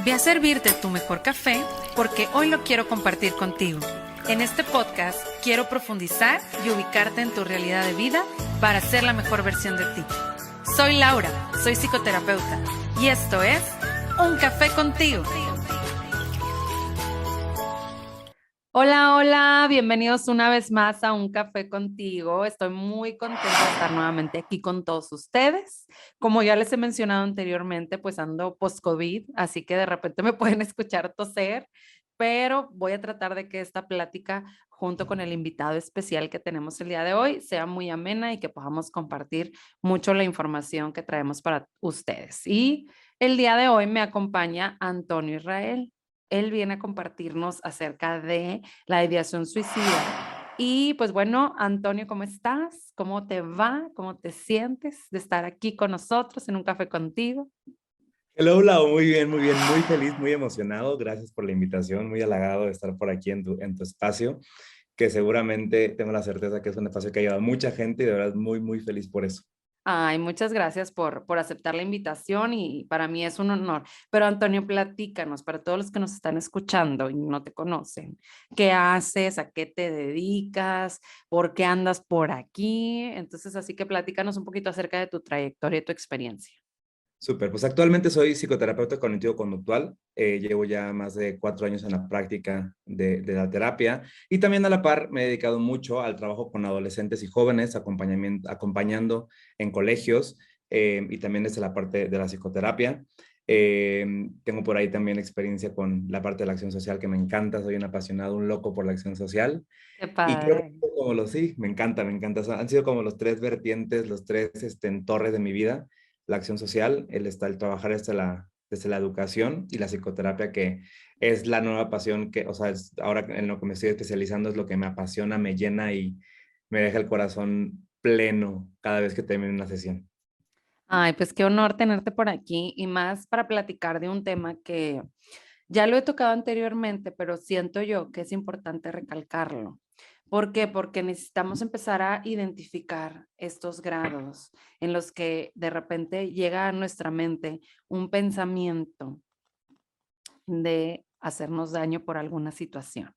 Ve a servirte tu mejor café porque hoy lo quiero compartir contigo. En este podcast quiero profundizar y ubicarte en tu realidad de vida para ser la mejor versión de ti. Soy Laura, soy psicoterapeuta y esto es Un Café Contigo. Hola, hola, bienvenidos una vez más a Un Café Contigo. Estoy muy contenta de estar nuevamente aquí con todos ustedes. Como ya les he mencionado anteriormente, pues ando post-COVID, así que de repente me pueden escuchar toser, pero voy a tratar de que esta plática junto con el invitado especial que tenemos el día de hoy sea muy amena y que podamos compartir mucho la información que traemos para ustedes. Y el día de hoy me acompaña Antonio Israel. Él viene a compartirnos acerca de la ideación suicida. Y pues bueno, Antonio, ¿cómo estás? ¿Cómo te va? ¿Cómo te sientes de estar aquí con nosotros en Un Café Contigo? Hello, Lau, muy bien, muy feliz, muy emocionado. Gracias por la invitación, muy halagado de estar por aquí en tu espacio, que seguramente tengo la certeza que es un espacio que ha ayudado a mucha gente y de verdad muy feliz por eso. Ay, muchas gracias por aceptar la invitación y para mí es un honor. Pero Antonio, platícanos, para todos los que nos están escuchando y no te conocen, ¿qué haces? ¿A qué te dedicas? ¿Por qué andas por aquí? Entonces, así que platícanos un poquito acerca de tu trayectoria y tu experiencia. Súper, pues actualmente soy psicoterapeuta cognitivo-conductual. Llevo ya más de 4 años en la práctica de la terapia y también a la par me he dedicado mucho al trabajo con adolescentes y jóvenes, acompañando en colegios y también desde la parte de la psicoterapia. Tengo por ahí también experiencia con la parte de la acción social que me encanta. Soy un apasionado, un loco por la acción social. Qué Y creo que padre. como los, sí, me encanta, me encanta. Han sido como los tres vertientes, los tres torres de mi vida: la acción social, el trabajar desde la educación y la psicoterapia, que es la nueva pasión que, o sea, ahora en lo que me estoy especializando es lo que me apasiona, me llena y me deja el corazón pleno cada vez que termino una sesión. Ay, pues qué honor tenerte por aquí y más para platicar de un tema que ya lo he tocado anteriormente, pero siento yo que es importante recalcarlo. ¿Por qué? Porque necesitamos empezar a identificar estos grados en los que de repente llega a nuestra mente un pensamiento de hacernos daño por alguna situación.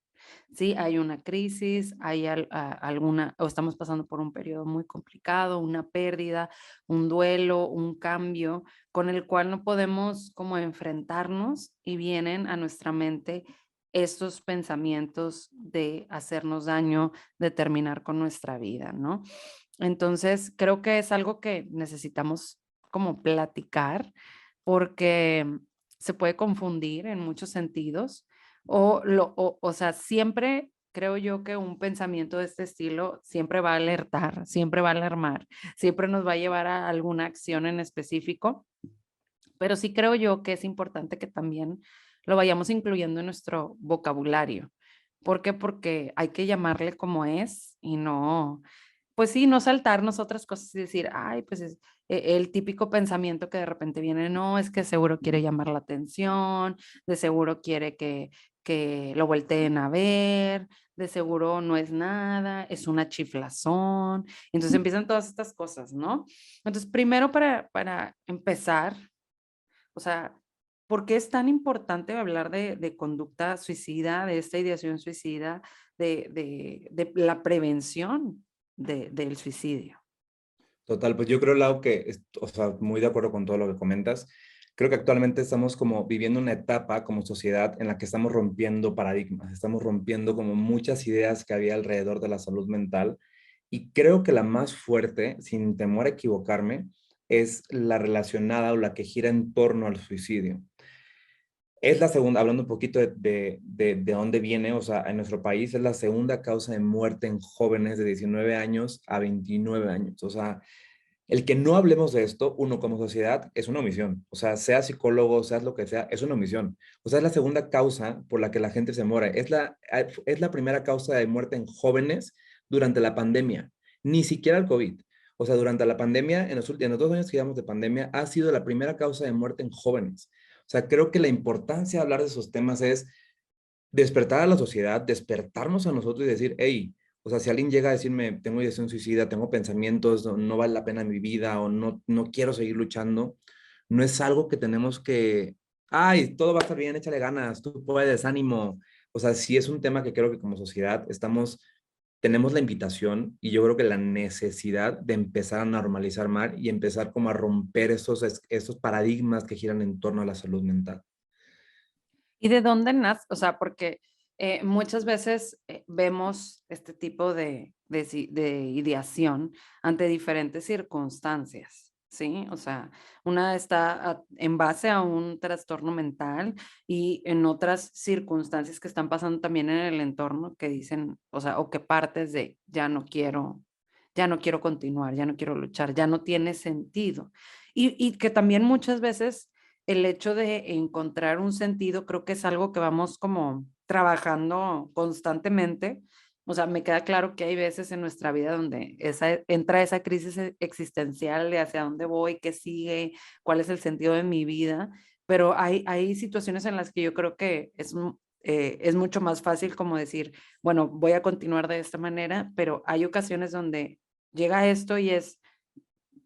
Sí, hay una crisis, hay alguna, o estamos pasando por un periodo muy complicado, una pérdida, un duelo, un cambio con el cual no podemos como enfrentarnos y vienen a nuestra mente estos pensamientos de hacernos daño, de terminar con nuestra vida, ¿no? Entonces, creo que es algo que necesitamos como platicar porque se puede confundir en muchos sentidos o sea, siempre creo yo que un pensamiento de este estilo siempre va a alertar, siempre va a alarmar, siempre nos va a llevar a alguna acción en específico, pero sí creo yo que es importante que también lo vayamos incluyendo en nuestro vocabulario. ¿Por qué? Porque hay que llamarle como es y no, pues sí, no saltarnos otras cosas y decir, ay, pues es el típico pensamiento que de repente viene, no, es que seguro quiere llamar la atención, de seguro quiere que lo volteen a ver, de seguro no es nada, es una chiflazón. Entonces empiezan todas estas cosas, ¿no? Entonces, primero para empezar, o sea, ¿por qué es tan importante hablar de conducta suicida, de esta ideación suicida, de la prevención del suicidio? Total, pues yo creo, Lau, que, o sea, muy de acuerdo con todo lo que comentas. Creo que actualmente estamos como viviendo una etapa como sociedad en la que estamos rompiendo paradigmas, estamos rompiendo como muchas ideas que había alrededor de la salud mental. Y creo que la más fuerte, sin temor a equivocarme, es la relacionada o la que gira en torno al suicidio. Es la segunda, hablando un poquito de dónde viene, o sea, en nuestro país es la segunda causa de muerte en jóvenes de 19 años a 29 años. O sea, el que no hablemos de esto, uno como sociedad, es una omisión. O sea, seas psicólogo, seas lo que sea, es una omisión. O sea, es la segunda causa por la que la gente se muere. Es la primera causa de muerte en jóvenes durante la pandemia, ni siquiera el COVID. O sea, durante la pandemia, en los 2 años que llevamos de pandemia, ha sido la primera causa de muerte en jóvenes. O sea, creo que la importancia de hablar de esos temas es despertar a la sociedad, despertarnos a nosotros y decir, hey, o sea, si alguien llega a decirme, tengo ideación suicida, tengo pensamientos, no vale la pena mi vida o no quiero seguir luchando, no es algo que tenemos que ay, todo va a estar bien, échale ganas, tú puedes, ánimo. O sea, sí es un tema que creo que como sociedad tenemos la invitación y yo creo que la necesidad de empezar a normalizar más y empezar como a romper esos paradigmas que giran en torno a la salud mental. ¿Y de dónde nace? O sea, porque muchas veces vemos este tipo de ideación ante diferentes circunstancias, ¿sí? O sea, una está en base a un trastorno mental y en otras circunstancias que están pasando también en el entorno que dicen, o sea, o que partes de ya no quiero continuar, ya no quiero luchar, ya no tiene sentido. Y que también muchas veces el hecho de encontrar un sentido creo que es algo que vamos como trabajando constantemente. O sea, me queda claro que hay veces en nuestra vida donde entra esa crisis existencial de hacia dónde voy, qué sigue, cuál es el sentido de mi vida, pero hay situaciones en las que yo creo que es mucho más fácil como decir, bueno, voy a continuar de esta manera, pero hay ocasiones donde llega esto y es,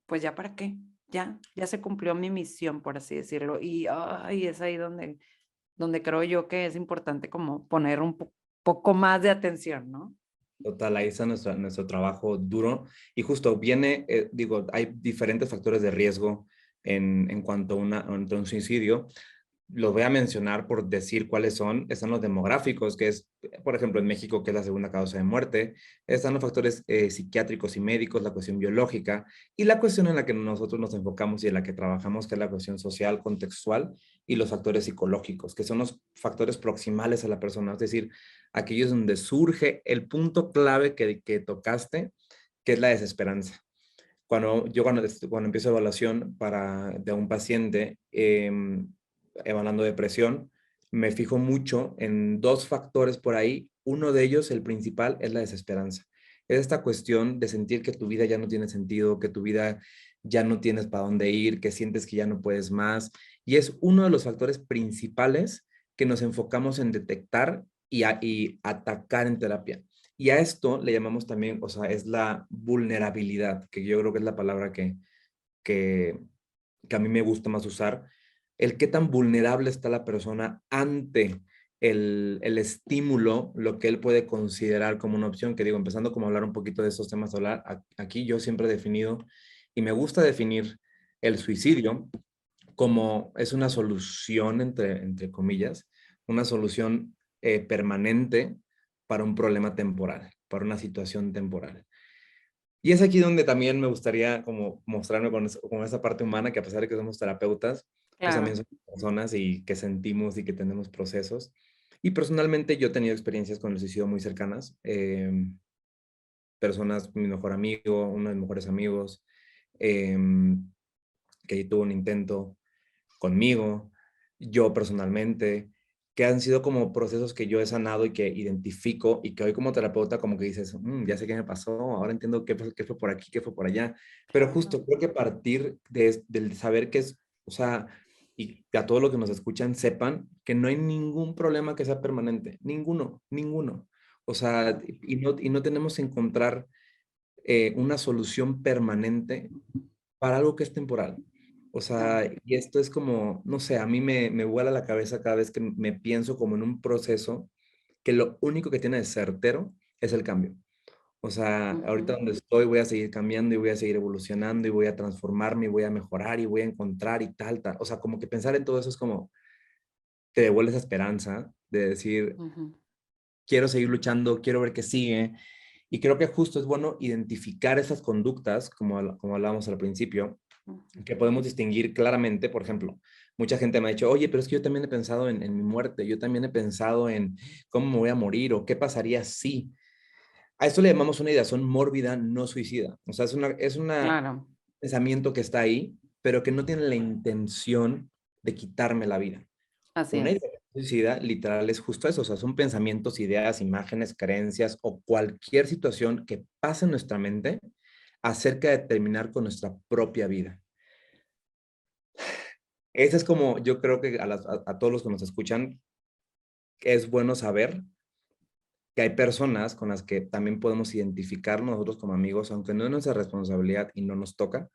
pues ya para qué, ya se cumplió mi misión, por así decirlo. Y ay, es ahí donde creo yo que es importante como poner un poco más de atención, ¿no? Total, ahí está nuestro trabajo duro y justo viene, digo, hay diferentes factores de riesgo en cuanto ante un suicidio. Los voy a mencionar por decir cuáles son. Están los demográficos, que es, por ejemplo, en México, que es la segunda causa de muerte. Están los factores psiquiátricos y médicos, la cuestión biológica y la cuestión en la que nosotros nos enfocamos y en la que trabajamos, que es la cuestión social, contextual y los factores psicológicos, que son los factores proximales a la persona. Es decir, aquellos donde surge el punto clave que tocaste, que es la desesperanza. Cuando empiezo evaluación de un paciente evaluando depresión, me fijo mucho en dos factores por ahí. Uno de ellos, el principal, es la desesperanza. Es esta cuestión de sentir que tu vida ya no tiene sentido, que tu vida ya no tienes para dónde ir, que sientes que ya no puedes más. Y es uno de los factores principales que nos enfocamos en detectar y atacar en terapia. Y a esto le llamamos también, o sea, es la vulnerabilidad, que yo creo que es la palabra que, que a mí me gusta más usar. El qué tan vulnerable está la persona ante el estímulo, lo que él puede considerar como una opción, que digo, empezando como a hablar un poquito de estos temas, aquí yo siempre he definido, y me gusta definir el suicidio como es una solución, entre comillas, una solución permanente para un problema temporal, para una situación temporal. Y es aquí donde también me gustaría como mostrarme con esa parte humana, que a pesar de que somos terapeutas, pues también Claro. somos personas y que sentimos y que tenemos procesos. Y personalmente yo he tenido experiencias con el suicidio muy cercanas. Personas, mi mejor amigo, uno de mis mejores amigos, eh, que tuvo un intento conmigo, yo personalmente, que han sido como procesos que yo he sanado y que identifico y que hoy como terapeuta como que dices, ya sé qué me pasó, ahora entiendo qué fue por aquí, qué fue por allá, pero Claro. justo creo que partir del saber que es, o sea, y que a todos los que nos escuchan sepan que no hay ningún problema que sea permanente, ninguno, ninguno. O sea, y no tenemos que encontrar una solución permanente para algo que es temporal. O Claro. sea, y esto es como, no sé, a mí me vuela la cabeza cada vez que me pienso como en un proceso que lo único que tiene de certero es el cambio. O sea, ahorita Ujú. donde estoy voy a seguir cambiando y voy a seguir evolucionando y voy a transformarme y voy a mejorar y voy a encontrar y tal, tal. O sea, como que pensar en todo eso es como, te devuelve esa esperanza de decir, Ujú. quiero seguir luchando, quiero ver qué sigue. Y creo que justo es bueno identificar esas conductas, como hablábamos al principio, Ujú. que podemos distinguir claramente. Por ejemplo, mucha gente me ha dicho, oye, pero es que yo también he pensado en mi muerte, yo también he pensado en cómo me voy a morir o qué pasaría si. A esto le llamamos una ideación mórbida no suicida. O sea, es un Claro. pensamiento que está ahí, pero que no tiene la intención de quitarme la vida. Así Una es. idea suicida literal es justo eso, o sea, son pensamientos, ideas, imágenes, creencias o cualquier situación que pase en nuestra mente acerca de terminar con nuestra propia vida. Ese es como, yo creo que a todos los que nos escuchan, es bueno saber que hay personas con las que también podemos identificar nosotros como amigos, aunque no es nuestra responsabilidad y no nos toca,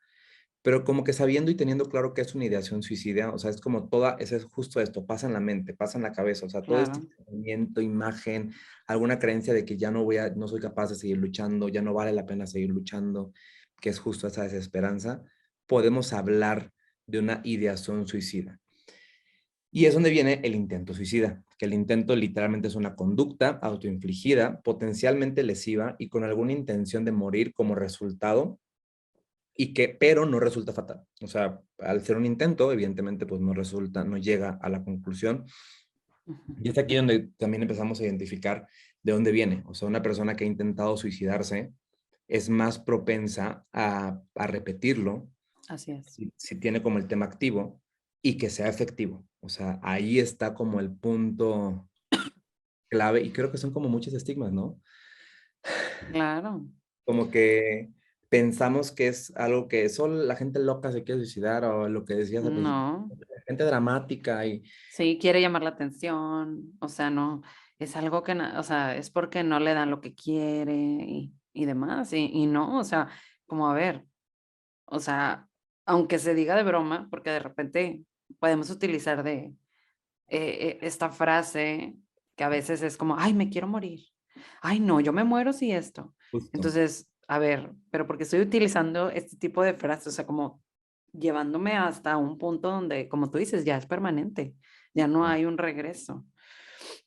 pero como que sabiendo y teniendo claro que es una ideación suicida, o sea, es como toda, es justo esto, pasa en la mente, pasa en la cabeza, o sea, todo este Claro. sentimiento, imagen, alguna creencia de que ya no voy a, no soy capaz de seguir luchando, ya no vale la pena seguir luchando, que es justo esa desesperanza, podemos hablar de una ideación suicida. Y es donde viene el intento suicida, que el intento literalmente es una conducta autoinfligida, potencialmente lesiva y con alguna intención de morir como resultado y que, pero no resulta fatal. O sea, al ser un intento, evidentemente, pues no resulta, no llega a la conclusión. Ujú. Y es aquí donde también empezamos a identificar de dónde viene. O sea, una persona que ha intentado suicidarse es más propensa a repetirlo Así es. si tiene como el tema activo y que sea efectivo. O sea, ahí está como el punto clave y creo que son como muchos estigmas, ¿no? Claro. Como que pensamos que es algo que solo la gente loca se quiere suicidar o lo que decías al principio, No. gente dramática y Sí, quiere llamar la atención, o sea, no, es algo que, o sea, es porque no le dan lo que quiere y demás, y no, o sea, como a ver, o sea, aunque se diga de broma, porque de repente podemos utilizar esta frase que a veces es como, ay, me quiero morir, ay, no, yo me muero si esto. justo. Entonces, a ver, pero porque estoy utilizando este tipo de frases, o sea, como llevándome hasta un punto donde, como tú dices, ya es permanente, ya no hay un regreso.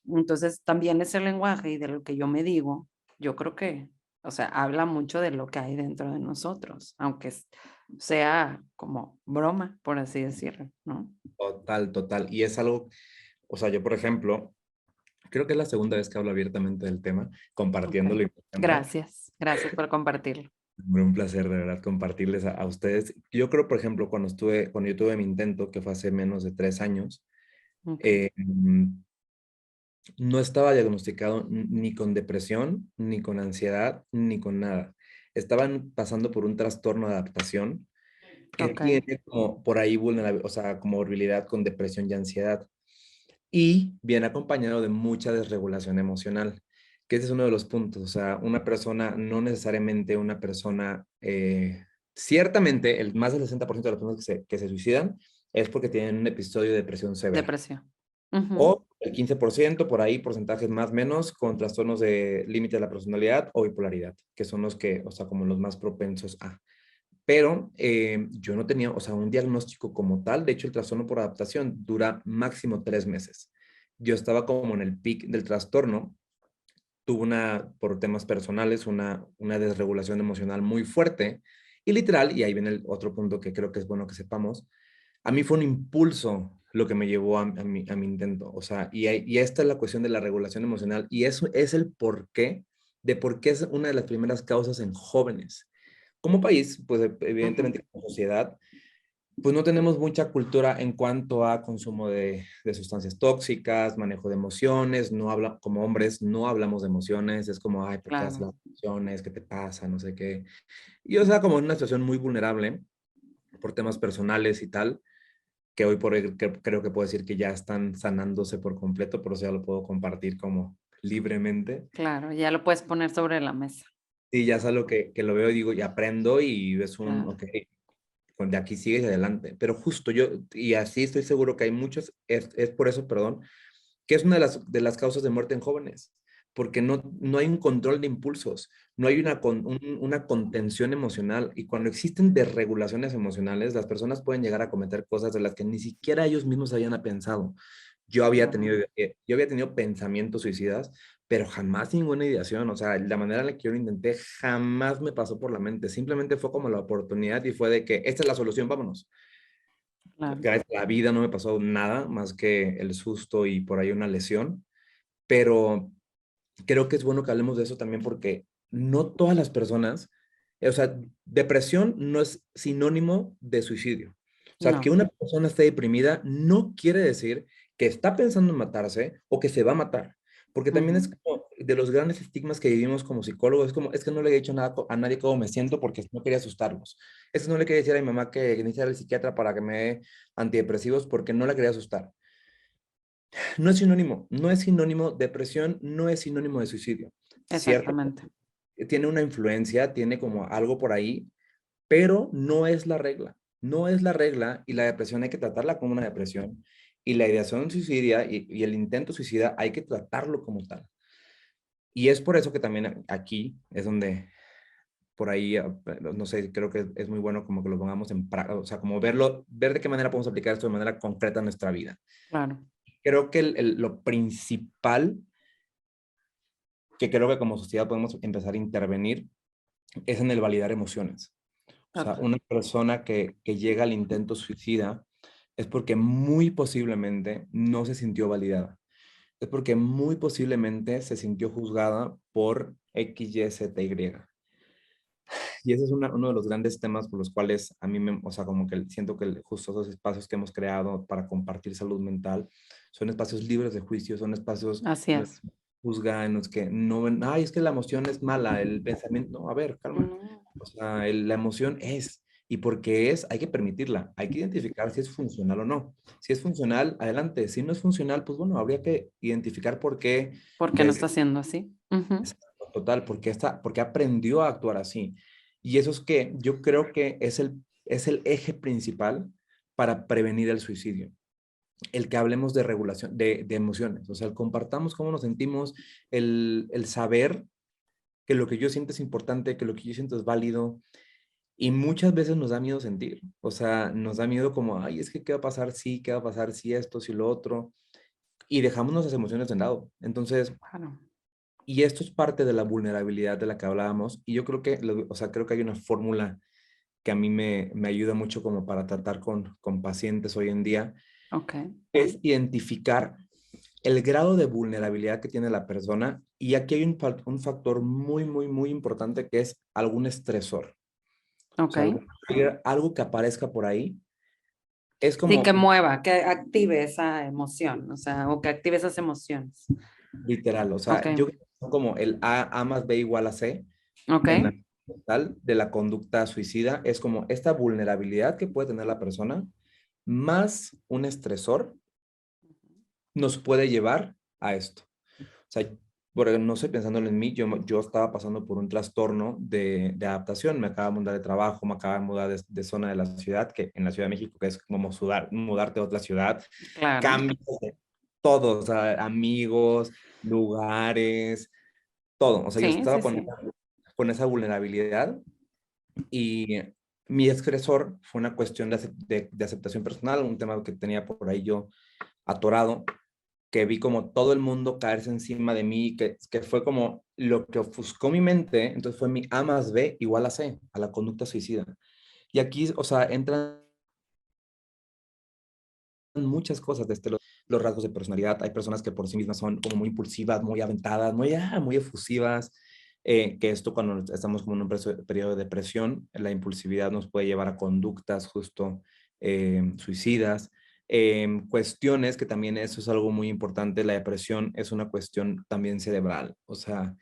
Entonces, también ese lenguaje y de lo que yo me digo, yo creo que, o sea, habla mucho de lo que hay dentro de nosotros, aunque sea como broma, por así decirlo, ¿no? Total, total. Y es algo, o sea, yo por ejemplo, creo que es la segunda vez que hablo abiertamente del tema, Ok. compartiéndolo y me encanta. Gracias, gracias por compartirlo. Un placer de verdad compartirles a ustedes. Yo creo, por ejemplo, cuando yo tuve mi intento, que fue hace menos de 3 años, Ok, eh, no estaba diagnosticado ni con depresión, ni con ansiedad, ni con nada. Estaban pasando por un trastorno de adaptación que ok, tiene como por ahí vulnerabilidad, o sea, como comorbilidad con depresión y ansiedad. Y viene acompañado de mucha desregulación emocional, que ese es uno de los puntos. O sea, una persona, no necesariamente una persona, ciertamente el más del 60% de las personas que se suicidan es porque tienen un episodio de depresión severa. depresión. Ujú, O el 15% por ahí, porcentajes más o menos, con trastornos de límite de la personalidad o bipolaridad, que son los que, o sea, como los más propensos a. Pero yo no tenía, o sea, un diagnóstico como tal. De hecho, el trastorno por adaptación dura máximo 3 meses. Yo estaba como en el pic del trastorno. Tuve por temas personales, una desregulación emocional muy fuerte. Y literal, y ahí viene el otro punto que creo que es bueno que sepamos, a mí fue un impulso lo que me llevó a mi intento. O sea, y esta es la cuestión de la regulación emocional. Y eso es el porqué, de por qué es una de las primeras causas en jóvenes. Como país, pues ujú, evidentemente como sociedad, pues no tenemos mucha cultura en cuanto a consumo de sustancias tóxicas, manejo de emociones, no habla, como hombres no hablamos de emociones, es como, ay, ¿por qué haces claro. las emociones? ¿Qué te pasa? No sé qué. Y o sea, como en una situación muy vulnerable por temas personales y tal, que hoy por hoy creo que puedo decir que ya están sanándose por completo, pero eso ya lo puedo compartir como libremente. Claro, ya lo puedes poner sobre la mesa. Y ya es algo que lo veo y digo, y aprendo y es Claro. ok, de aquí sigues adelante. Pero justo yo, y así estoy seguro que hay muchos, es por eso, perdón, que es una de las causas de muerte en jóvenes, porque no hay un control de impulsos, no hay una contención emocional, y cuando existen desregulaciones emocionales, las personas pueden llegar a cometer cosas de las que ni siquiera ellos mismos habían pensado. Claro. Yo había tenido pensamientos suicidas, pero jamás ninguna ideación. O sea, la manera en la que yo lo intenté jamás me pasó por la mente. Simplemente fue como la oportunidad y fue de que esta es la solución, vámonos. Claro. Gracias a la vida no me pasó nada más que el susto y por ahí una lesión, pero creo que es bueno que hablemos de eso también porque no todas las personas, o sea, depresión no es sinónimo de suicidio. O sea, que No. una persona esté deprimida no quiere decir que está pensando en matarse o que se va a matar. Porque también es Ujú. como de los grandes estigmas que vivimos como psicólogos, es como, es que no le he dicho nada a nadie cómo me siento porque no quería asustarlos. Es que no le quería decir a mi mamá que necesita ir al psiquiatra para que me dé antidepresivos porque no la quería asustar. No es sinónimo, no es sinónimo, depresión no es sinónimo de suicidio. Cierto, Exactamente. tiene una influencia, tiene como algo por ahí, pero no es la regla. No es la regla y la depresión hay que tratarla como una depresión y la ideación suicida y el intento suicida hay que tratarlo como tal. Y es por eso que también aquí es donde por ahí, no sé, creo que es muy bueno como que lo pongamos en práctica, o sea, como verlo, ver de qué manera podemos aplicar esto de manera concreta en nuestra vida. Claro. Creo que lo principal que creo que como sociedad podemos empezar a intervenir es en el validar emociones. O sea, Total. una persona que llega al intento suicida es porque muy posiblemente no se sintió validada. Es porque muy posiblemente se sintió juzgada por X, Y, Z, Y. Y ese es uno de los grandes temas por los cuales a mí, o sea, como que siento que justo esos espacios que hemos creado para compartir salud mental son espacios libres de juicio, son espacios Así en los es. que juzgan, en los que no ven, ay, es que la emoción es mala, el pensamiento, no, a ver, calma. No. O sea, la emoción es, y porque es, hay que permitirla, hay que identificar si es funcional o no. Si es funcional, adelante. Si no es funcional, pues bueno, habría que identificar por qué, ¿Por qué no está desde haciendo así? Ujú. total, porque aprendió a actuar así. Y eso es que yo creo que es el eje principal para prevenir el suicidio. El que hablemos de regulación, de emociones, o sea, el compartamos cómo nos sentimos, el saber que lo que yo siento es importante, que lo que yo siento es válido, y muchas veces nos da miedo sentir, o sea, nos da miedo como, ay, es que qué va a pasar si, qué va a pasar si esto, si lo otro, y dejamos nuestras emociones de lado. Entonces, Claro. y esto es parte de la vulnerabilidad de la que hablábamos, y yo creo que, o sea, creo que hay una fórmula que a mí me ayuda mucho como para tratar con pacientes hoy en día, Ok. es identificar el grado de vulnerabilidad que tiene la persona, y aquí hay un factor muy, muy, muy importante que es algún estresor, o Ok. sea, algo que aparezca por ahí, es Sí, que como mueva, que active esa emoción, o sea, o que active esas emociones. literal, o Ok. sea, yo creo que son como el A más B igual a C, Ok. en la tal de la conducta suicida es como esta vulnerabilidad que puede tener la persona más un estresor nos puede llevar a esto. O sea, porque no sé, pensándolo en mí, yo estaba pasando por un trastorno de adaptación, me acaba de mudar de trabajo, me acaba de mudar de zona de la ciudad, que en la Ciudad de México, que es como mudarte a otra ciudad, Claro. cambios de todo, o sea, amigos, lugares, todo. O sea, yo Sí, estaba sí, sí. con esa vulnerabilidad. Y mi estresor fue una cuestión de aceptación personal, un tema que tenía por ahí yo atorado, que vi como todo el mundo caerse encima de mí, que fue como lo que ofuscó mi mente, entonces fue mi A más B igual a C, a la conducta suicida. Y aquí, o sea, entran muchas cosas desde los rasgos de personalidad. Hay personas que por sí mismas son como muy impulsivas, muy aventadas, muy efusivas, que esto cuando estamos como en un periodo de depresión, la impulsividad nos puede llevar a conductas justo suicidas. Cuestiones que también eso es algo muy importante, la depresión es una cuestión también cerebral, o sea,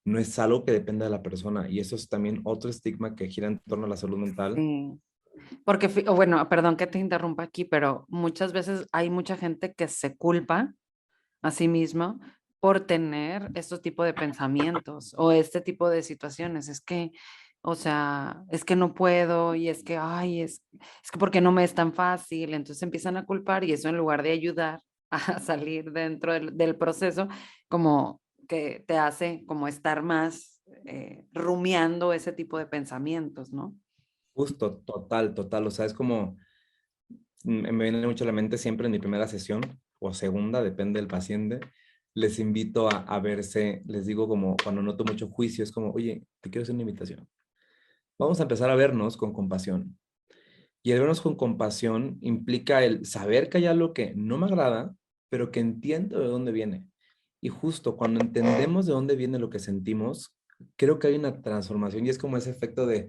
no es algo que dependa de la persona y eso es también otro estigma que gira en torno a la salud mental. Sí. Porque, o bueno, perdón que te interrumpa aquí, pero muchas veces hay mucha gente que se culpa a sí mismo por tener estos tipos de pensamientos o este tipo de situaciones. Es que, o sea, es que no puedo y es que, ay, es que porque no me es tan fácil. Entonces empiezan a culpar y eso en lugar de ayudar a salir dentro del proceso, como que te hace como estar más rumiando ese tipo de pensamientos, ¿no? Justo, total, total, o sea, es como me viene mucho a la mente siempre en mi primera sesión o segunda, depende del paciente, les invito a verse, les digo como cuando noto mucho juicio, es como, oye, te quiero hacer una invitación. Vamos a empezar a vernos con compasión. Y el vernos con compasión implica el saber que hay algo que no me agrada, pero que entiendo de dónde viene. Y justo cuando entendemos de dónde viene lo que sentimos, creo que hay una transformación y es como ese efecto de,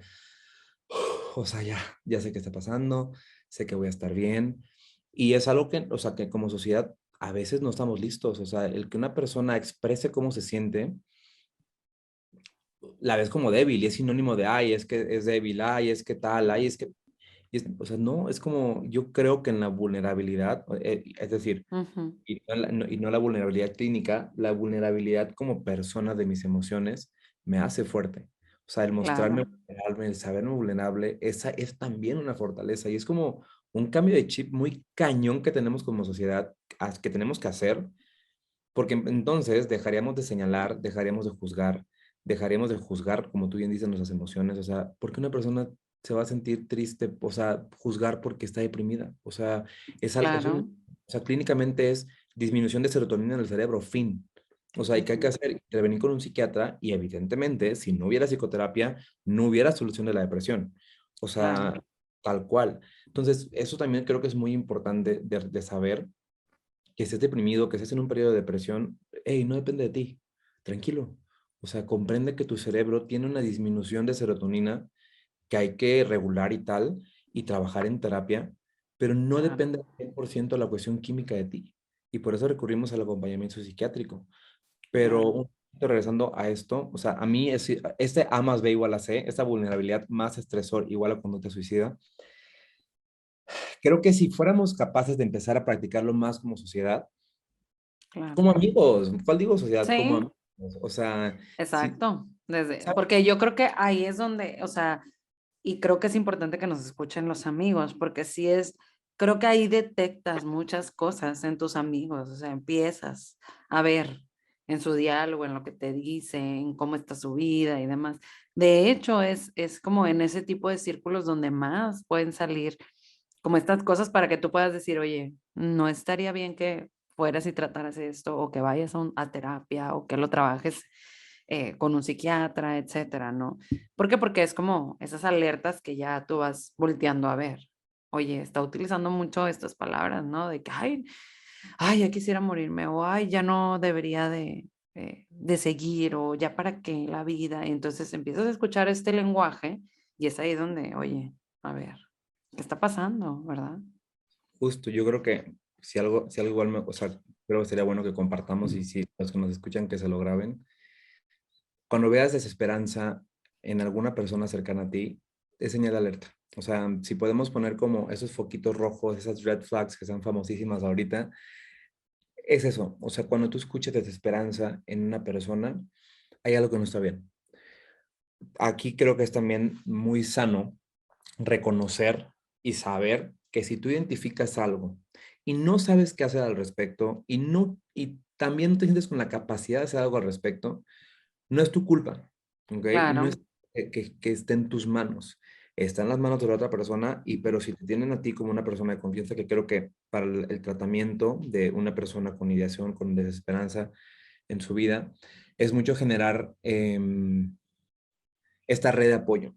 o sea, ya sé qué está pasando, sé que voy a estar bien. Y es algo que, o sea, que como sociedad a veces no estamos listos. O sea, el que una persona exprese cómo se siente, la ves como débil y es sinónimo de, ay, es que es débil, ay, es que tal, ay, es que... o sea, no, es como, yo creo que en la vulnerabilidad, es decir, Ujú. y no la vulnerabilidad clínica, la vulnerabilidad como persona de mis emociones me hace fuerte. O sea, el mostrarme claro, vulnerable, el saberme vulnerable, esa es también una fortaleza y es como un cambio de chip muy cañón que tenemos como sociedad, que tenemos que hacer, porque entonces dejaríamos de señalar, dejaríamos de juzgar, como tú bien dices, nuestras emociones. O sea, ¿por qué una persona se va a sentir triste? O sea, juzgar porque está deprimida. O sea, claro. o sea, clínicamente es disminución de serotonina en el cerebro, fin. O sea, ¿y qué hay que Ujú, hacer? Intervenir con un psiquiatra y evidentemente, si no hubiera psicoterapia, no hubiera solución de la depresión. O claro, sea, tal cual. Entonces, eso también creo que es muy importante de saber que estés deprimido, que estés en un periodo de depresión, hey, no depende de ti, tranquilo. O sea, comprende que tu cerebro tiene una disminución de serotonina que hay que regular y tal, y trabajar en terapia, pero no claro. depende al 100% de la cuestión química de ti. Y por eso recurrimos al acompañamiento psiquiátrico. Pero Claro. un poquito regresando a esto, o sea, a mí este A más B igual a C, esta vulnerabilidad más estresor igual a conducta suicida, creo que si fuéramos capaces de empezar a practicarlo más como sociedad, Claro. como amigos, ¿cuál digo sociedad? Como Sí, amigos. O sea, sí, exacto. ¿sabes? Porque yo creo que ahí es donde, o sea, y creo que es importante que nos escuchen los amigos, porque sí es, creo que ahí detectas muchas cosas en tus amigos, o sea, empiezas a ver en su diálogo, en lo que te dicen, cómo está su vida y demás. De hecho, es como en ese tipo de círculos donde más pueden salir como estas cosas para que tú puedas decir, oye, no estaría bien que fueras y trataras esto, o que vayas a terapia, o que lo trabajes con un psiquiatra, etcétera, ¿no? ¿Por qué? Porque es como esas alertas que ya tú vas volteando a ver. Oye, está utilizando mucho estas palabras, ¿no? De que, ay, ya quisiera morirme, o ay, ya no debería de seguir, o ya para qué la vida. Y entonces empiezas a escuchar este lenguaje y es ahí donde, oye, a ver, ¿qué está pasando, verdad? Justo, yo creo que si algo igual o sea, creo que sería bueno que compartamos y si los que nos escuchan que se lo graben. Cuando veas desesperanza en alguna persona cercana a ti, es señal de alerta. O sea, si podemos poner como esos foquitos rojos, esas red flags que son famosísimas ahorita, es eso. O sea, cuando tú escuchas desesperanza en una persona, hay algo que no está bien. Aquí creo que es también muy sano reconocer y saber que si tú identificas algo y no sabes qué hacer al respecto y también no te sientes con la capacidad de hacer algo al respecto, no es tu culpa, ¿ok? No Claro, es que esté en tus manos. Está en las manos de la otra persona, pero si te tienen a ti como una persona de confianza, que creo que para el tratamiento de una persona con ideación, con desesperanza en su vida, es mucho generar esta red de apoyo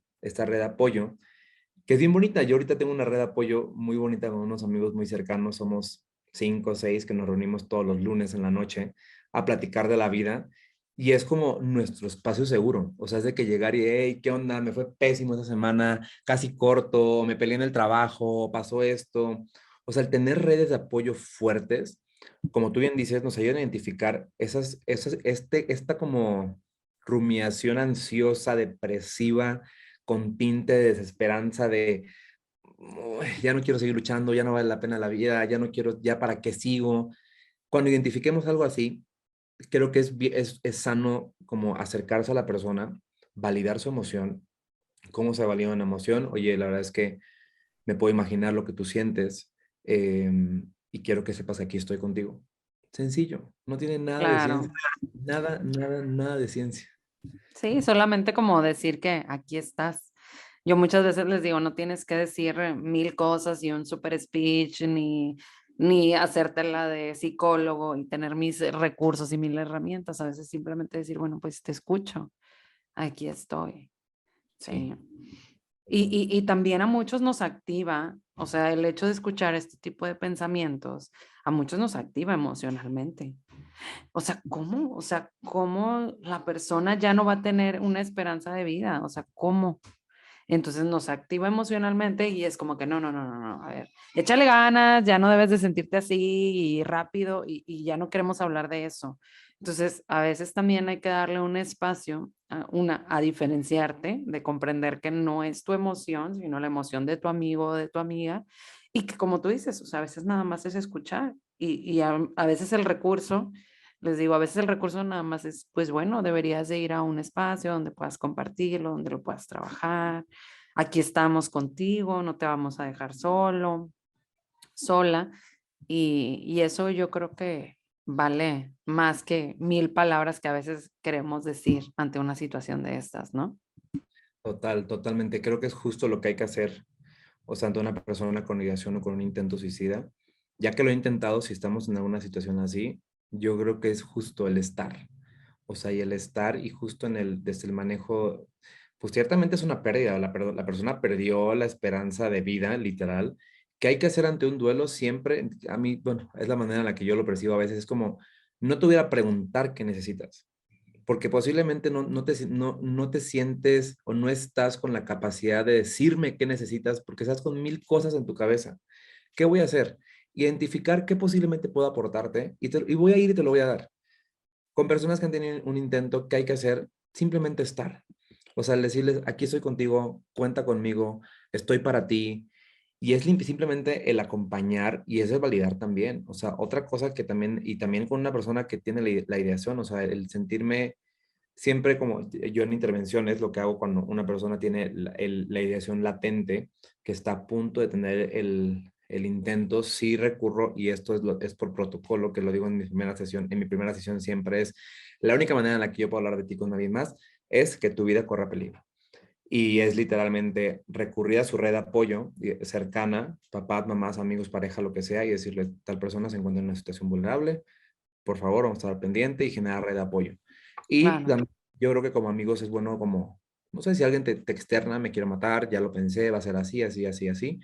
que es bien bonita. Yo ahorita tengo una red de apoyo muy bonita con unos amigos muy cercanos. Somos 5 o 6 que nos reunimos todos los lunes en la noche a platicar de la vida. Y es como nuestro espacio seguro. O sea, es de que llegar y, hey, ¿qué onda? Me fue pésimo esta semana, casi corto, me peleé en el trabajo, pasó esto. O sea, el tener redes de apoyo fuertes, como tú bien dices, nos ayudan a identificar esta como rumiación ansiosa, depresiva, con tinte de desesperanza, de "Uy, ya no quiero seguir luchando, ya no vale la pena la vida, ya no quiero, ya para qué sigo". Cuando identifiquemos algo así, creo que es sano como acercarse a la persona, validar su emoción, cómo se valida una emoción. Oye, la verdad es que me puedo imaginar lo que tú sientes, y quiero que sepas que aquí estoy contigo. Sencillo, no tiene nada de ciencia, claro. nada, nada, nada de ciencia. Sí, solamente como decir que aquí estás. Yo muchas veces les digo, no tienes que decir mil cosas y un super speech, ni hacértela de psicólogo y tener mis recursos y mil herramientas. A veces simplemente decir, bueno, pues te escucho, aquí estoy. Sí, Sí. Y también a muchos nos activa, o sea, el hecho de escuchar este tipo de pensamientos, a muchos nos activa emocionalmente. O sea, ¿cómo? O sea, ¿cómo la persona ya no va a tener una esperanza de vida? O sea, ¿cómo? Entonces nos activa emocionalmente y es como que no, no, no, no, no, a ver, échale ganas, ya no debes de sentirte así y rápido y ya no queremos hablar de eso. Entonces, a veces también hay que darle un espacio a diferenciarte, de comprender que no es tu emoción, sino la emoción de tu amigo o de tu amiga y que como tú dices, o sea, a veces nada más es escuchar y a veces el recurso Les digo, a veces el recurso nada más es, pues bueno, deberías de ir a un espacio donde puedas compartirlo, donde lo puedas trabajar. Aquí estamos contigo, no te vamos a dejar solo, sola. Y eso yo creo que vale más que 1000 palabras que a veces queremos decir ante una situación de estas, ¿no? Totalmente. Creo que es justo lo que hay que hacer, o sea, ante una persona con ideación o con un intento suicida. Ya que lo he intentado, si estamos en alguna situación así, yo creo que es justo el estar. O sea, y el estar y justo desde el manejo, pues ciertamente es una pérdida. La persona perdió la esperanza de vida, literal. ¿Qué hay que hacer ante un duelo? Siempre, a mí, bueno, es la manera en la que yo lo percibo a veces, es como, no te voy a preguntar qué necesitas, porque posiblemente no te sientes o no estás con la capacidad de decirme qué necesitas porque estás con 1000 cosas en tu cabeza. ¿Qué voy a hacer? Identificar qué posiblemente puedo aportarte y voy a ir y te lo voy a dar. Con personas que han tenido un intento, ¿qué hay que hacer? Simplemente estar. O sea, decirles, aquí estoy contigo, cuenta conmigo, estoy para ti. Y es simplemente el acompañar y es el validar también. O sea, otra cosa que también, y también con una persona que tiene la ideación, o sea, el sentirme siempre como yo en intervenciones, lo que hago cuando una persona tiene la ideación latente, que está a punto de tener el intento, sí recurro, y esto es por protocolo, que lo digo en mi primera sesión siempre es, la única manera en la que yo puedo hablar de ti con nadie más es que tu vida corra peligro. Y es literalmente recurrir a su red de apoyo cercana, papás, mamás, amigos, pareja, lo que sea, y decirle, tal persona se encuentra en una situación vulnerable, por favor, vamos a estar pendiente y generar red de apoyo. Y Claro. también yo creo que como amigos es bueno como, no sé si alguien te externa, me quiero matar, ya lo pensé, va a ser así, así, así, así.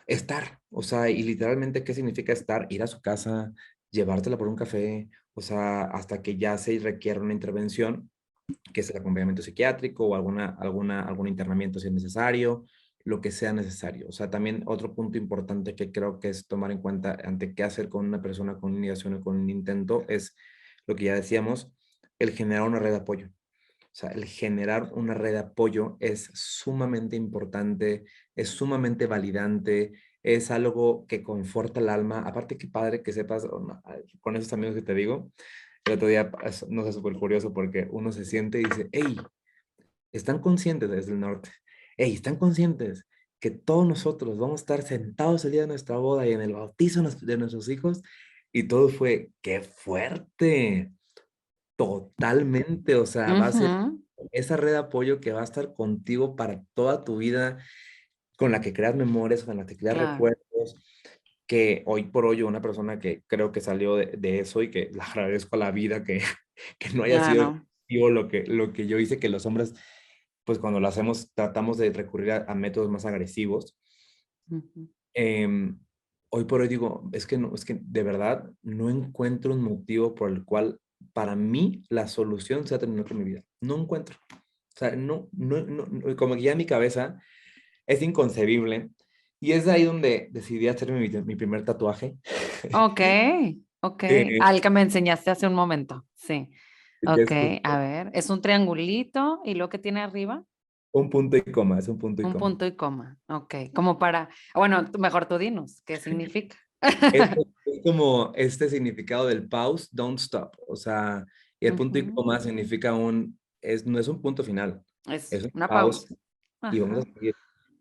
Estar, o sea, y literalmente, ¿qué significa estar? Ir a su casa, llevártela por un café, o sea, hasta que ya se requiera una intervención, que es el acompañamiento psiquiátrico o algún internamiento si es necesario, lo que sea necesario. O sea, también otro punto importante que creo que es tomar en cuenta ante qué hacer con una persona con una negación o con un intento es lo que ya decíamos, el generar una red de apoyo. O sea, el generar una red de apoyo es sumamente importante, es sumamente validante, es algo que conforta el alma. Aparte, qué padre que sepas, con esos amigos que te digo, el otro día, no sé, súper curioso porque uno se siente y dice, hey, están conscientes desde el norte, hey, están conscientes que todos nosotros vamos a estar sentados el día de nuestra boda y en el bautizo de nuestros hijos, y todo fue, qué fuerte, totalmente, o sea, va a ser Ujú. esa red de apoyo que va a estar contigo para toda tu vida, con la que creas memorias, con la que creas Claro, recuerdos, que hoy por hoy una persona que creo que salió de eso y que le agradezco a la vida que no haya sido claro. efectivo lo que yo hice, que los hombres, pues cuando lo hacemos, tratamos de recurrir a métodos más agresivos. Ujú. Em, Hoy por hoy digo, es que de verdad no encuentro un motivo por el cual para mí la solución sea terminar con mi vida. No encuentro. O sea, como que ya en mi cabeza es inconcebible. Y es de ahí donde decidí hacerme mi primer tatuaje. Ok, ok. eh, Al que me enseñaste hace un momento. Sí. que Ok, es a justo ver. Es un triangulito y lo que tiene arriba, un punto y coma, es un punto y un coma. punto y coma. Ok, como para, bueno, mejor tú dinos, ¿qué significa? Es como este significado del pause, don't stop. O sea, y el punto y Ujú. coma significa no es un punto final, Es es un una pause pausa. y vamos a Ajá. seguir.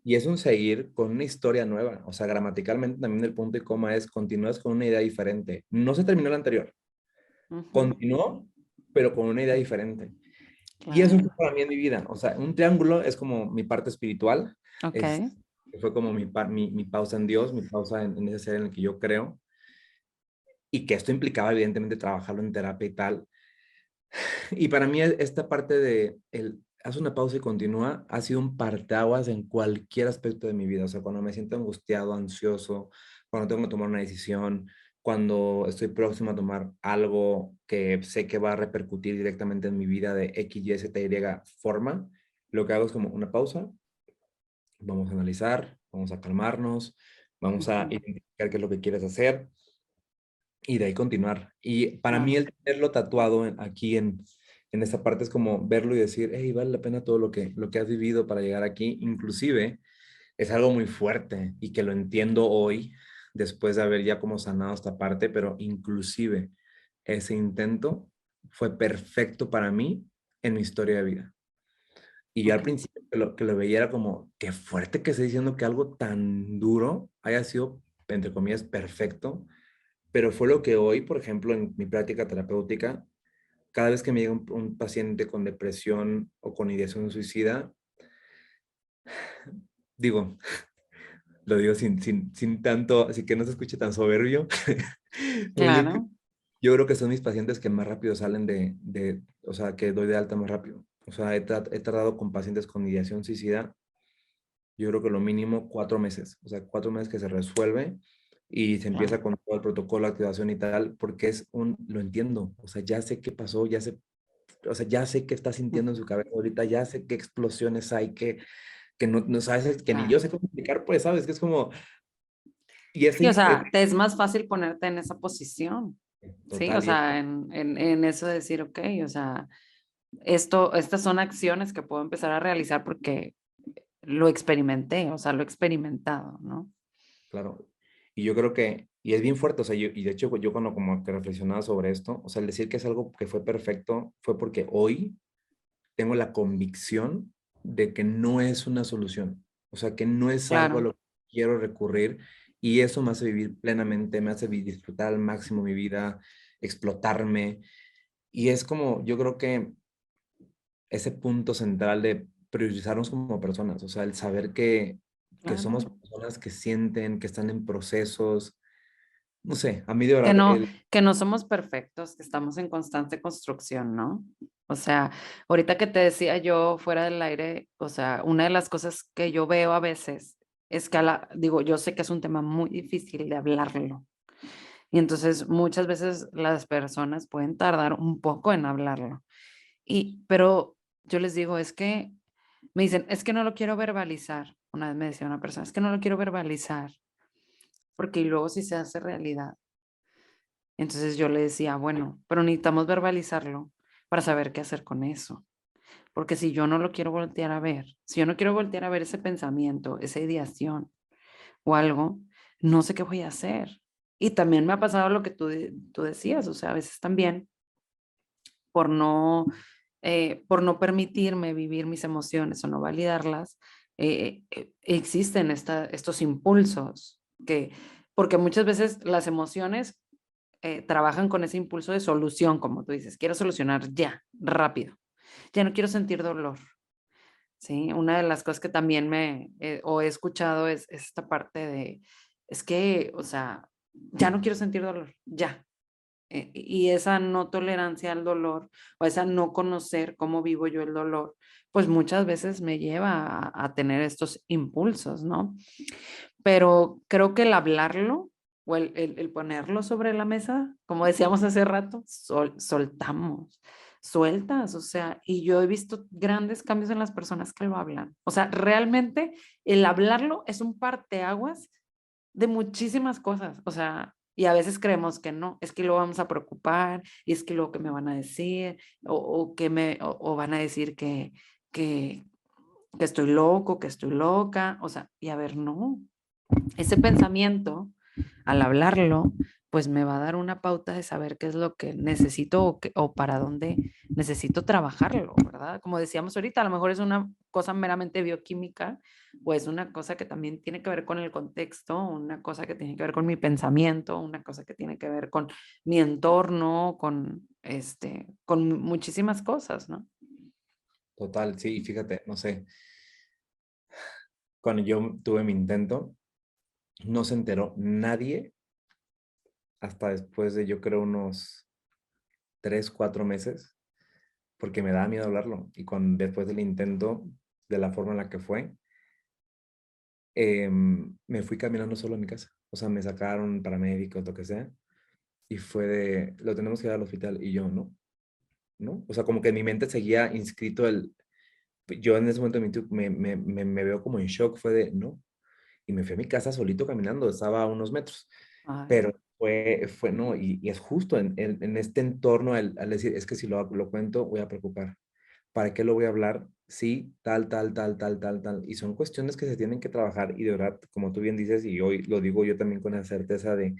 Y es un seguir con una historia nueva. O sea, gramaticalmente también el punto y coma es continúas con una idea diferente. No se terminó la anterior, Ujú. continuó, pero con una idea diferente. Y eso fue Claro. para mí en mi vida. O sea, un triángulo es como mi parte espiritual, Ok. es, fue como mi pausa en Dios, mi pausa en ese ser en el que yo creo, y que esto implicaba evidentemente trabajarlo en terapia y tal. Y para mí esta parte de haz una pausa y continúa ha sido un parteaguas en cualquier aspecto de mi vida. O sea, cuando me siento angustiado, ansioso, cuando tengo que tomar una decisión, cuando estoy próximo a tomar algo que sé que va a repercutir directamente en mi vida de X, Y, Z, Y forma, lo que hago es como una pausa, vamos a analizar, vamos a calmarnos, vamos a Ujú. identificar qué es lo que quieres hacer y de ahí continuar. Y para mí Claro. el tenerlo tatuado aquí en esta parte es como verlo y decir, hey, vale la pena todo lo que has vivido para llegar aquí. Inclusive es algo muy fuerte y que lo entiendo hoy después de haber ya como sanado esta parte, pero inclusive ese intento fue perfecto para mí en mi historia de vida. Y yo al Ok, principio que lo veía era como, qué fuerte que esté diciendo que algo tan duro haya sido, entre comillas, perfecto, pero fue lo que hoy, por ejemplo, en mi práctica terapéutica, cada vez que me llega un paciente con depresión o con ideación suicida, digo, lo digo sin tanto, así que no se escuche tan soberbio, pero claro. yo creo que son mis pacientes que más rápido salen o sea, que doy de alta más rápido. O sea, he tardado con pacientes con ideación suicida, yo creo que lo mínimo 4 meses. O sea, 4 meses que se resuelve y se empieza Claro. con todo el protocolo, activación y tal, porque lo entiendo. O sea, ya sé qué pasó, o sea, ya sé qué está sintiendo en su cabeza ahorita, ya sé qué explosiones hay, que no sabes, que ni yo Claro. sé cómo explicar, pues, ¿sabes? Que es como, y Sí, o sea, te es más fácil ponerte en esa posición, ¿sí? O total, sea, en eso de decir, ok, o sea, estas son acciones que puedo empezar a realizar porque lo experimenté, o sea, lo he experimentado, ¿no? claro. Y yo creo que, y es bien fuerte, o sea, y de hecho yo cuando como que reflexionaba sobre esto, o sea, el decir que es algo que fue perfecto, fue porque hoy tengo la convicción de que no es una solución, o sea, que no es algo a Claro, lo que quiero recurrir y eso me hace vivir plenamente, me hace disfrutar al máximo mi vida, explotarme y es como, yo creo que ese punto central de priorizarnos como personas, o sea, el saber que somos claro. personas que sienten, que están en procesos, no sé, a mí de Que verdad, no, que no somos perfectos, que estamos en constante construcción, ¿no? O sea, ahorita que te decía yo fuera del aire, o sea, una de las cosas que yo veo a veces es que digo, yo sé que es un tema muy difícil de hablarlo. Y entonces muchas veces las personas pueden tardar un poco en hablarlo. Pero yo les digo, es que me dicen, es que no lo quiero verbalizar. Una vez me decía una persona, es que no lo quiero verbalizar, porque luego si se hace realidad. Entonces yo le decía, bueno, pero necesitamos verbalizarlo para saber qué hacer con eso. Porque si yo no lo quiero voltear a ver, si yo no quiero voltear a ver ese pensamiento, esa ideación o algo, no sé qué voy a hacer. Y también me ha pasado lo que tú decías, o sea, a veces también por no, por no permitirme vivir mis emociones o no validarlas, existen estos impulsos que, porque muchas veces las emociones trabajan con ese impulso de solución, como tú dices, quiero solucionar ya, rápido, ya no quiero sentir dolor, ¿sí? Una de las cosas que también o he escuchado es esta parte de, es que, o sea, ya no quiero sentir dolor, ya. Y esa no tolerancia al dolor o esa no conocer cómo vivo yo el dolor, pues muchas veces me lleva a tener estos impulsos, ¿no? Pero creo que el hablarlo o el ponerlo sobre la mesa, como decíamos hace rato, soltamos, sueltas, o sea, y yo he visto grandes cambios en las personas que lo hablan. O sea, realmente el hablarlo es un parteaguas de muchísimas cosas, o sea, y a veces creemos que no, es que lo vamos a preocupar, y es que lo que me van a decir, o van a decir que, que estoy loco, que estoy loca, o sea, y a ver, no, ese pensamiento, al hablarlo, pues me va a dar una pauta de saber qué es lo que necesito o para dónde necesito trabajarlo, ¿verdad? Como decíamos ahorita, a lo mejor es una cosa meramente bioquímica o es una cosa que también tiene que ver con el contexto, una cosa que tiene que ver con mi pensamiento, una cosa que tiene que ver con mi entorno, con muchísimas cosas, ¿no? total, sí, fíjate, no sé, cuando yo tuve mi intento, no se enteró nadie hasta después de, yo creo, unos 3, 4 meses, porque me daba miedo hablarlo. Y después del intento, de la forma en la que fue, me fui caminando solo a mi casa. O sea, me sacaron paramédicos, lo que sea, y fue lo tenemos que ir al hospital. Y yo, no, no. O sea, como que en mi mente seguía inscrito yo en ese momento me veo como en shock, fue de, no. Y me fui a mi casa solito caminando, estaba a unos metros. Ay, Pero no, y es justo en este entorno al decir, es que si lo cuento, voy a preocupar. ¿Para qué lo voy a hablar? sí, tal, tal, tal, tal, tal, tal. Y son cuestiones que se tienen que trabajar y de verdad, como tú bien dices, y hoy lo digo yo también con la certeza de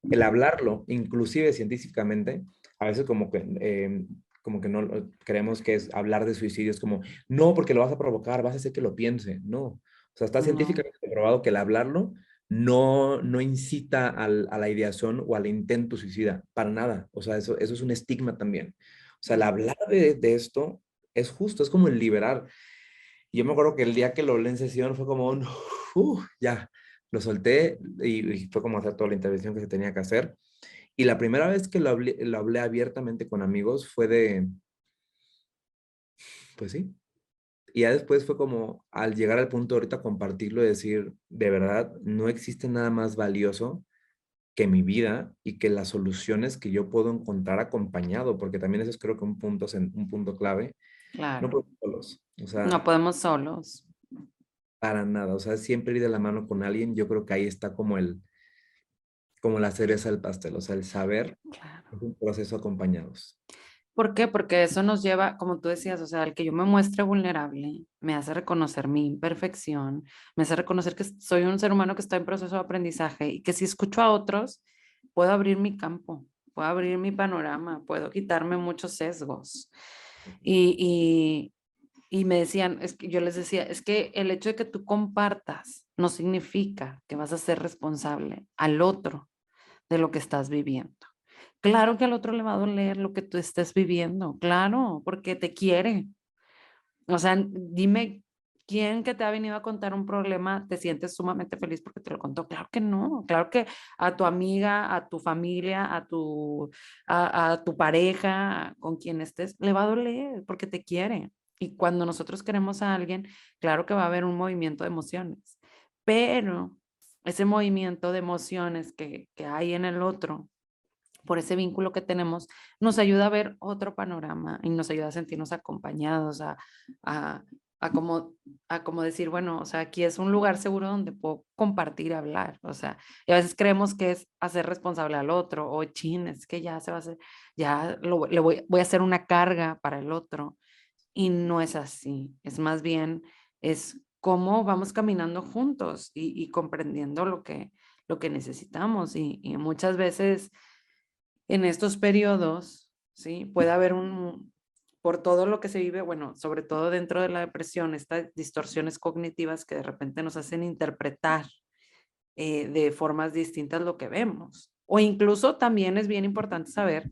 el hablarlo, inclusive científicamente, a veces como que no creemos que es hablar de suicidio, es como, no, porque lo vas a provocar, vas a hacer que lo piense. No, o sea, está No, científicamente probado que el hablarlo no incita a la ideación o al intento suicida, para nada. O sea, eso es un estigma también. O sea, el hablar de esto es justo, es como el liberar. Y yo me acuerdo que el día que lo hablé en sesión fue como un, ya, lo solté y fue como hacer toda la intervención que se tenía que hacer. Y la primera vez que lo hablé abiertamente con amigos fue de, pues sí. Y ya después fue como al llegar al punto de ahorita compartirlo y decir, de verdad, no existe nada más valioso que mi vida y que las soluciones que yo puedo encontrar acompañado, porque también eso es creo que un punto clave. No claro. podemos solos, o No sea, podemos solos. para nada, o sea, siempre ir de la mano con alguien, yo creo que ahí está como la cereza del pastel, o sea, el saber Claro. es un proceso acompañados. ¿Por qué? Porque eso nos lleva, como tú decías, o sea, el que yo me muestre vulnerable me hace reconocer mi imperfección, me hace reconocer que soy un ser humano que está en proceso de aprendizaje y que si escucho a otros, puedo abrir mi campo, puedo abrir mi panorama, puedo quitarme muchos sesgos. Y, y me decían, es que yo les decía, es que el hecho de que tú compartas no significa que vas a ser responsable al otro de lo que estás viviendo. Claro que al otro le va a doler lo que tú estés viviendo, claro, porque te quiere. O sea, dime quién que te ha venido a contar un problema te sientes sumamente feliz porque te lo contó. Claro que no, claro que a tu amiga, a tu familia, a tu pareja, con quien estés, le va a doler porque te quiere. Y cuando nosotros queremos a alguien, claro que va a haber un movimiento de emociones, pero ese movimiento de emociones que hay en el otro por ese vínculo que tenemos, nos ayuda a ver otro panorama y nos ayuda a sentirnos acompañados, a, a como, a como decir, bueno, o sea, aquí es un lugar seguro donde puedo compartir, hablar, o sea, y a veces creemos que es hacer responsable al otro, o chin, es que ya se va a hacer, ya le voy a hacer una carga para el otro, y no es así, es más bien, es cómo vamos caminando juntos y comprendiendo lo que necesitamos, y muchas veces en estos periodos, ¿sí? Puede haber por todo lo que se vive, bueno, sobre todo dentro de la depresión, estas distorsiones cognitivas que de repente nos hacen interpretar de formas distintas lo que vemos. O incluso también es bien importante saber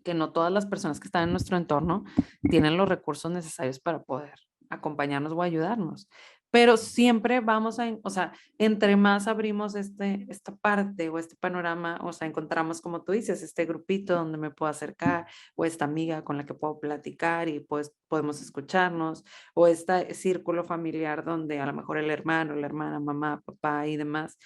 que no todas las personas que están en nuestro entorno tienen los recursos necesarios para poder acompañarnos o ayudarnos. Pero siempre vamos a, o sea, entre más abrimos esta parte o este panorama, o sea, encontramos, como tú dices, este grupito donde me puedo acercar, o esta amiga con la que puedo platicar y pues podemos escucharnos, o este círculo familiar donde a lo mejor el hermano, la hermana, mamá, papá y demás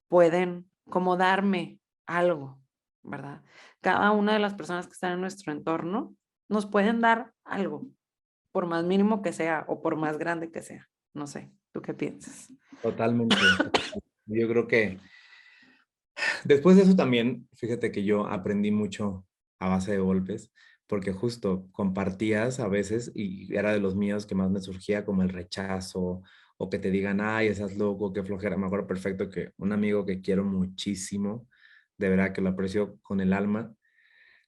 pueden como darme algo, ¿verdad? Cada una de las personas que están en nuestro entorno nos pueden dar algo, por más mínimo que sea o por más grande que sea. No sé, ¿tú qué piensas? Totalmente. Yo creo que después de eso también, fíjate que yo aprendí mucho a base de golpes, porque justo compartías a veces y era de los míos que más me surgía como el rechazo o que te digan, ay, estás loco, qué flojera. Me acuerdo perfecto que un amigo que quiero muchísimo, de verdad que lo aprecio con el alma,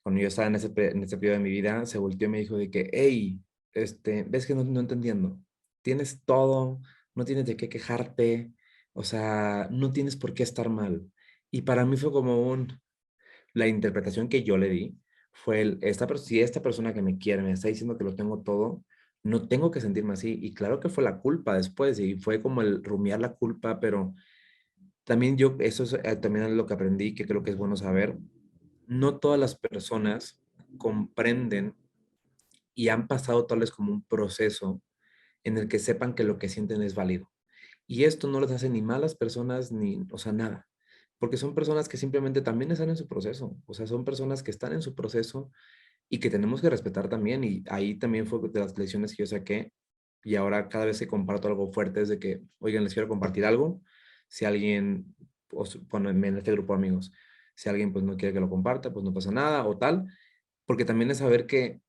cuando yo estaba en ese periodo de mi vida, se volteó y me dijo de que, hey, ves que no entendiendo, tienes todo, no tienes de qué quejarte, o sea, no tienes por qué estar mal. Y para mí fue como la interpretación que yo le di fue si esta persona que me quiere me está diciendo que lo tengo todo, no tengo que sentirme así. Y claro que fue la culpa después y fue como el rumiar la culpa, pero también eso es también es lo que aprendí, que creo que es bueno saber. No todas las personas comprenden y han pasado tal vez como un proceso en el que sepan que lo que sienten es válido. Y esto no les hace ni malas personas, ni, o sea, nada. Porque son personas que simplemente también están en su proceso. O sea, son personas que están en su proceso y que tenemos que respetar también. Y ahí también fue de las lecciones que yo saqué. Y ahora cada vez que comparto algo fuerte es de que, oigan, les quiero compartir algo. Si alguien, bueno, en este grupo de amigos, si alguien pues no quiere que lo comparta, pues no pasa nada o tal. Porque también es saber que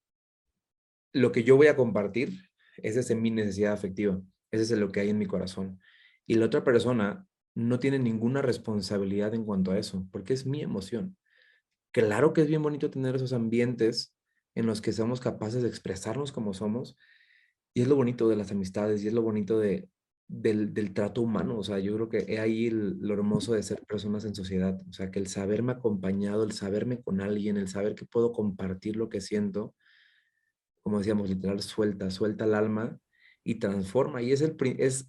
lo que yo voy a compartir esa es mi necesidad afectiva, ese es lo que hay en mi corazón. Y la otra persona no tiene ninguna responsabilidad en cuanto a eso, porque es mi emoción. Claro que es bien bonito tener esos ambientes en los que somos capaces de expresarnos como somos, y es lo bonito de las amistades, y es lo bonito del trato humano. O sea, yo creo que he ahí lo hermoso de ser personas en sociedad. O sea, que el saberme acompañado, el saberme con alguien, el saber que puedo compartir lo que siento, como decíamos, literal, suelta el alma y transforma. Y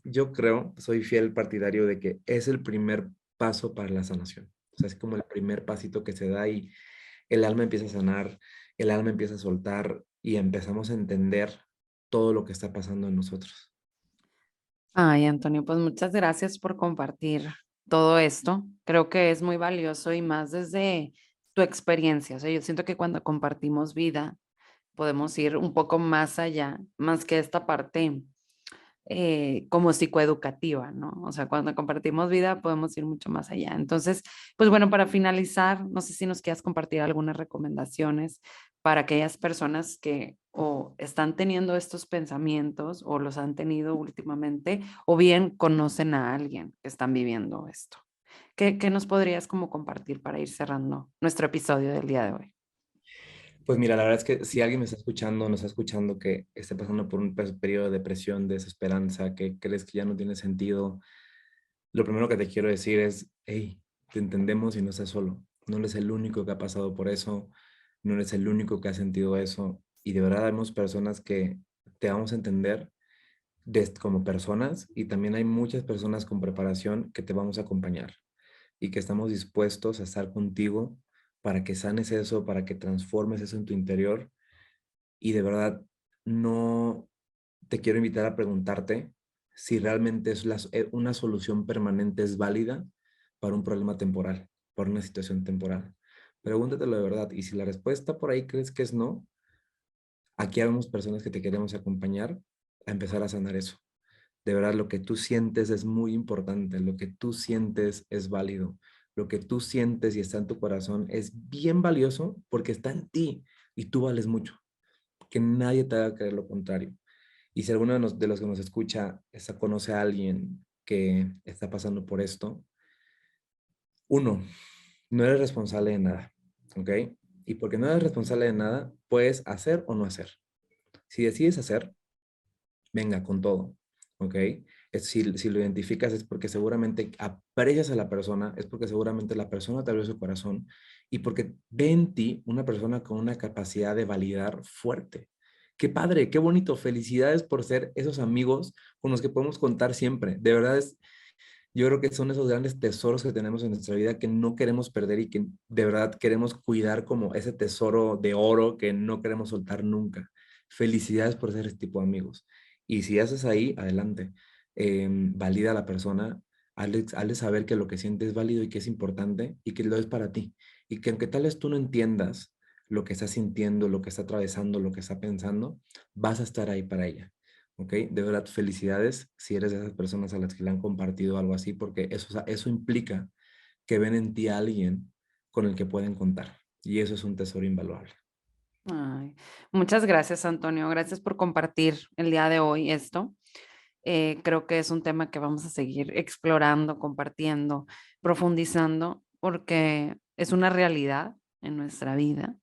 yo creo, soy fiel partidario de que es el primer paso para la sanación. O sea, es como el primer pasito que se da y el alma empieza a sanar, el alma empieza a soltar y empezamos a entender todo lo que está pasando en nosotros. Ay, Antonio, pues muchas gracias por compartir todo esto. Creo que es muy valioso y más desde tu experiencia. O sea, yo siento que cuando compartimos vida, podemos ir un poco más allá, más que esta parte como psicoeducativa, ¿no? O sea, cuando compartimos vida podemos ir mucho más allá. Entonces, pues bueno, para finalizar, no sé si nos quieras compartir algunas recomendaciones para aquellas personas que o están teniendo estos pensamientos o los han tenido últimamente, o bien conocen a alguien que están viviendo esto. ¿Qué nos podrías como compartir para ir cerrando nuestro episodio del día de hoy? Pues mira, la verdad es que si alguien me está escuchando, nos está escuchando que esté pasando por un periodo de depresión, de desesperanza, que crees que ya no tiene sentido, lo primero que te quiero decir es, hey, te entendemos y no estás solo. No eres el único que ha pasado por eso, no eres el único que ha sentido eso. Y de verdad hay personas que te vamos a entender como personas, y también hay muchas personas con preparación que te vamos a acompañar y que estamos dispuestos a estar contigo para que sanes eso, para que transformes eso en tu interior. Y de verdad, no te quiero invitar a preguntarte si realmente una solución permanente es válida para un problema temporal, para una situación temporal. Pregúntatelo de verdad. Y si la respuesta por ahí crees que es no, aquí habemos personas que te queremos acompañar a empezar a sanar eso. De verdad, lo que tú sientes es muy importante, lo que tú sientes es válido, lo que tú sientes y está en tu corazón es bien valioso porque está en ti y tú vales mucho. Que nadie te haga creer lo contrario. Y si alguno de los que nos escucha conoce a alguien que está pasando por esto, uno, no eres responsable de nada, ¿ok? Y porque no eres responsable de nada, puedes hacer o no hacer. Si decides hacer, venga con todo, ¿ok? Si lo identificas es porque seguramente aprecias a la persona, es porque seguramente la persona te abrió su corazón y porque ve en ti una persona con una capacidad de validar fuerte. Qué padre, qué bonito. Felicidades por ser esos amigos con los que podemos contar siempre. De verdad yo creo que son esos grandes tesoros que tenemos en nuestra vida que no queremos perder y que de verdad queremos cuidar como ese tesoro de oro que no queremos soltar nunca. Felicidades por ser este tipo de amigos. Y si haces ahí, adelante. Valida a la persona, hazle saber que lo que siente es válido y que es importante y que lo es para ti. Y que aunque tal vez tú no entiendas lo que está sintiendo, lo que está atravesando, lo que está pensando, vas a estar ahí para ella. ¿Ok? De verdad, felicidades si eres de esas personas a las que le han compartido algo así, porque eso implica que ven en ti a alguien con el que pueden contar. Y eso es un tesoro invaluable. Ay, muchas gracias, Antonio. Gracias por compartir el día de hoy esto. Creo que es un tema que vamos a seguir explorando, compartiendo, profundizando, porque es una realidad en nuestra vida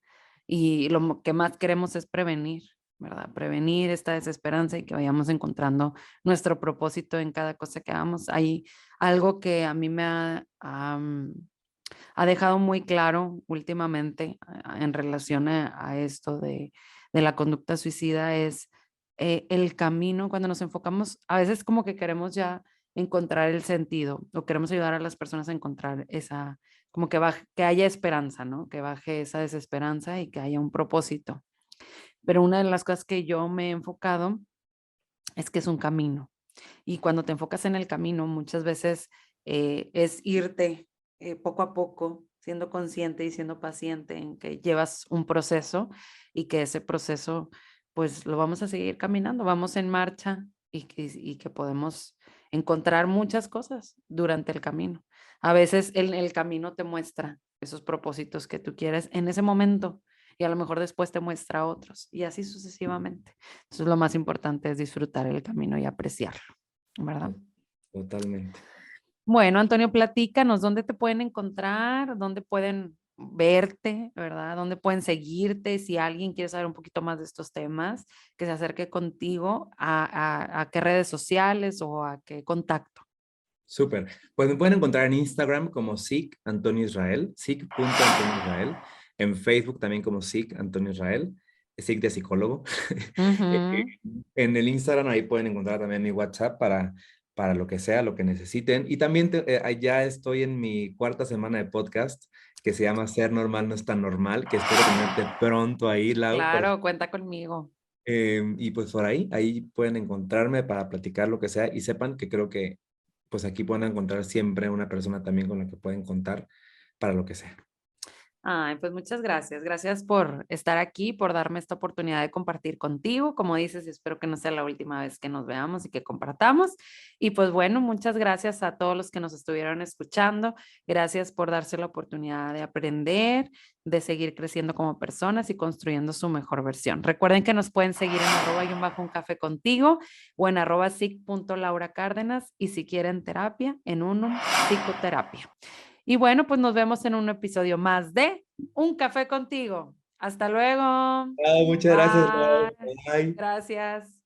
y que más queremos es prevenir, ¿verdad? Prevenir esta desesperanza y que vayamos encontrando nuestro propósito en cada cosa que hagamos. Hay algo que a mí ha dejado muy claro últimamente en relación a esto de la conducta suicida es el camino, cuando nos enfocamos, a veces como que queremos ya encontrar el sentido o queremos ayudar a las personas a encontrar esa, como que, que haya esperanza, ¿no? Que baje esa desesperanza y que haya un propósito. Pero una de las cosas que yo me he enfocado es que es un camino. Y cuando te enfocas en el camino, muchas veces es irte poco a poco, siendo consciente y siendo paciente en que llevas un proceso y que ese proceso, pues lo vamos a seguir caminando, vamos en marcha y que podemos encontrar muchas cosas durante el camino. A veces el camino te muestra esos propósitos que tú quieres en ese momento, y a lo mejor después te muestra a otros y así sucesivamente. Entonces lo más importante es disfrutar el camino y apreciarlo, ¿verdad? Totalmente. Bueno, Antonio, platícanos dónde te pueden encontrar, dónde pueden verte, ¿verdad? ¿Dónde pueden seguirte? Si alguien quiere saber un poquito más de estos temas, que se acerque contigo a qué redes sociales o a qué contacto. Súper. Pues me pueden encontrar en Instagram como SIC Antonio Israel, SIC.Antonio Israel. En Facebook también como SIC Antonio Israel, SIC de psicólogo. Ujú. En el Instagram ahí pueden encontrar también mi WhatsApp para lo que sea, lo que necesiten. Y también ya estoy en mi cuarta semana de podcast que se llama Ser Normal No es tan normal, que espero tenerte pronto ahí, Lau. Claro, cuenta conmigo. Y pues por ahí pueden encontrarme para platicar lo que sea y sepan que creo que pues aquí pueden encontrar siempre una persona también con la que pueden contar para lo que sea. Ay, pues muchas gracias. Gracias por estar aquí, por darme esta oportunidad de compartir contigo. Como dices, espero que no sea la última vez que nos veamos y que compartamos. Y pues bueno, muchas gracias a todos los que nos estuvieron escuchando. Gracias por darse la oportunidad de aprender, de seguir creciendo como personas y construyendo su mejor versión. Recuerden que nos pueden seguir en @un café contigo o en @sic.lauracárdenas y si quieren terapia, en Unum Psicoterapia. Y bueno, pues nos vemos en un episodio más de Un Café Contigo. Hasta luego. Ah, muchas gracias, Lau. Bye. Bye. Gracias.